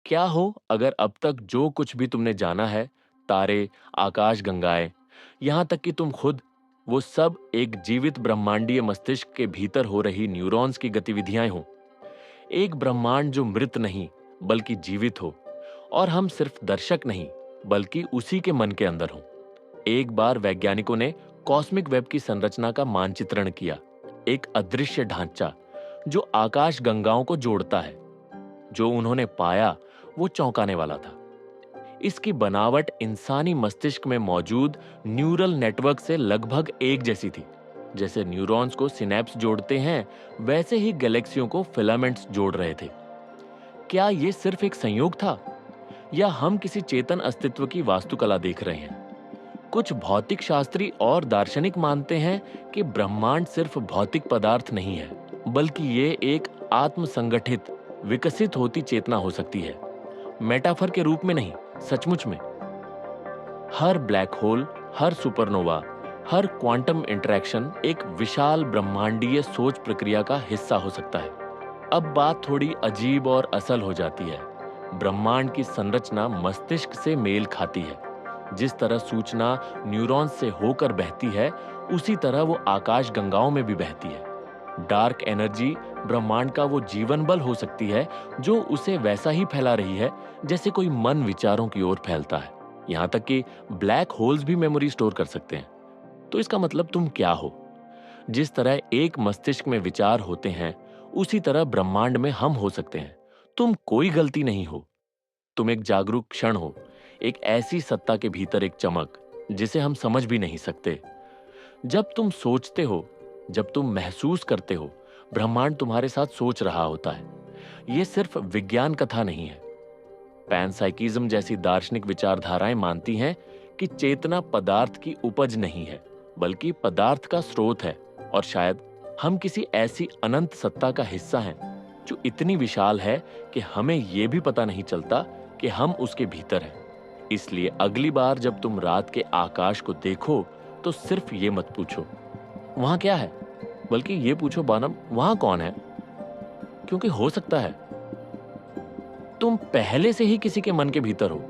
क्या हो अगर अब तक जो कुछ भी तुमने जाना है, तारे, आकाश गंगाएं, यहां तक कि तुम खुद, वो सब एक जीवित ब्रह्मांडीय मस्तिष्क के भीतर हो रही न्यूरॉन्स की गतिविधियां हो। एक ब्रह्मांड जो मृत नहीं बल्कि जीवित हो, और हम सिर्फ दर्शक नहीं बल्कि उसी के मन के अंदर हो। एक बार वैज्ञानिकों ने कॉस्मिक वेब की संरचना का मानचित्रण किया, एक अदृश्य ढांचा जो आकाश गंगाओं को जोड़ता है। जो उन्होंने पाया वो चौंकाने वाला था। इसकी बनावट इंसानी मस्तिष्क में मौजूद न्यूरल नेटवर्क से लगभग एक जैसी थी। जैसे न्यूरॉन्स को सिनेप्स जोड़ते हैं, वैसे ही गैलेक्सियों को फिलामेंट्स जोड़ रहे थे। क्या ये सिर्फ एक संयोग था, या हम किसी चेतन अस्तित्व की वास्तुकला देख रहे हैं? कुछ भौतिक शास्त्री और दार्शनिक मानते हैं कि ब्रह्मांड सिर्फ भौतिक पदार्थ नहीं है, बल्कि ये एक आत्म संगठित, विकसित होती चेतना हो सकती है। मेटाफर के रूप में नहीं, सचमुच में। हर ब्लैक होल, हर सुपरनोवा, हर क्वांटम इंटरेक्शन एक विशाल ब्रह्मांडीय सोच प्रक्रिया का हिस्सा हो सकता है। अब बात थोड़ी अजीब और असल हो जाती है। ब्रह्मांड की संरचना मस्तिष्क से मेल खाती है। जिस तरह सूचना न्यूरॉन्स से होकर बहती है, उसी तरह वो आकाश गंगाओं में भी बहती है। डार्क एनर्जी ब्रह्मांड का वो जीवन बल हो सकती है जो उसे वैसा ही फैला रही है जैसे कोई मन विचारों की ओर फैलता है। यहां तक कि ब्लैक होल्स भी मेमोरी स्टोर कर सकते हैं। तो इसका मतलब तुम क्या हो? जिस तरह एक मस्तिष्क में विचार होते हैं, उसी तरह ब्रह्मांड में हम हो सकते हैं। तुम कोई गलती नहीं हो। तुम एक जागरूक क्षण हो, एक ऐसी सत्ता के भीतर एक चमक जिसे हम समझ भी नहीं सकते। जब तुम सोचते हो, जब तुम महसूस करते हो, ब्रह्मांड तुम्हारे साथ सोच रहा होता है। यह सिर्फ विज्ञान कथा नहीं है। पैनसाइकिज्म जैसी दार्शनिक विचारधाराएं मानती हैं कि चेतना पदार्थ की उपज नहीं है, बल्कि पदार्थ का स्रोत है। और शायद हम किसी ऐसी अनंत सत्ता का हिस्सा हैं जो इतनी विशाल है कि हमें यह भी पता नहीं चलता कि हम उसके भीतर हैं। इसलिए अगली बार जब तुम रात के आकाश को देखो, तो सिर्फ ये मत पूछो वहां क्या है, बल्कि ये पूछो बानम, वहां कौन है? क्योंकि हो सकता है तुम पहले से ही किसी के मन के भीतर हो।